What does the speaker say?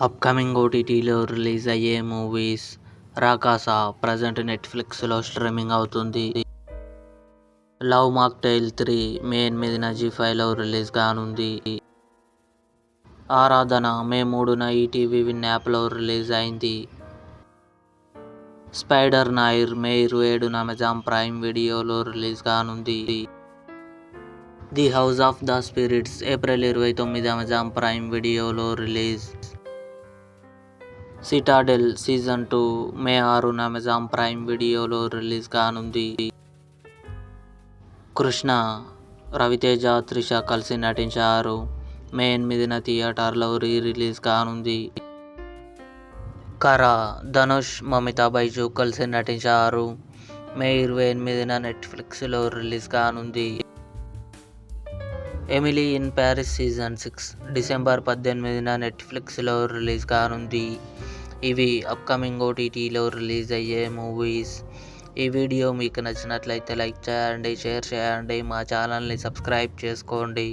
Upcoming ఓటీటీలో release అయ్యే movies 'రాకాస' present నెట్ఫ్లిక్స్లో స్ట్రీమింగ్ అవుతుంది. 'లవ్ మాక్టైల్ 3' మే 8న జీ5లో రిలీజ్ కానుంది. 'ఆరాధన' మే 3న ఈటీవీ విన్ యాప్లో రిలీజ్ అయింది. 'స్పైడర్ నైర్' మే 27న అమెజాన్ ప్రైమ్ వీడియోలో రిలీజ్ కానుంది. 'The house of the spirits' April 29 Amazon prime వీడియోలో రిలీజ్. 'సిటాడెల్' సీజన్ 2 మే 6న అమెజాన్ ప్రైమ్ వీడియోలో రిలీజ్ కానుంది. 'కృష్ణ' రవితేజ, త్రిష కలిసి నటించారు. మే 8న థియేటర్లో రిలీజ్ కానుంది. 'కర' ధనుష్, మమితా బైజు కలిసి నటించారు. మే 28న నెట్ఫ్లిక్స్లో రిలీజ్ కానుంది. 'Emily in Paris' season 6 December 18న నెట్ఫ్లిక్స్లో రిలీజ్ కానుంది. ఇవి అప్కమింగ్ ఓటీటీలో రిలీజ్ అయ్యే మూవీస్. ఈ వీడియో మీకు నచ్చినట్లయితే లైక్ చేయండి, షేర్ చేయండి, మా ఛానల్ని సబ్స్క్రైబ్ చేసుకోండి.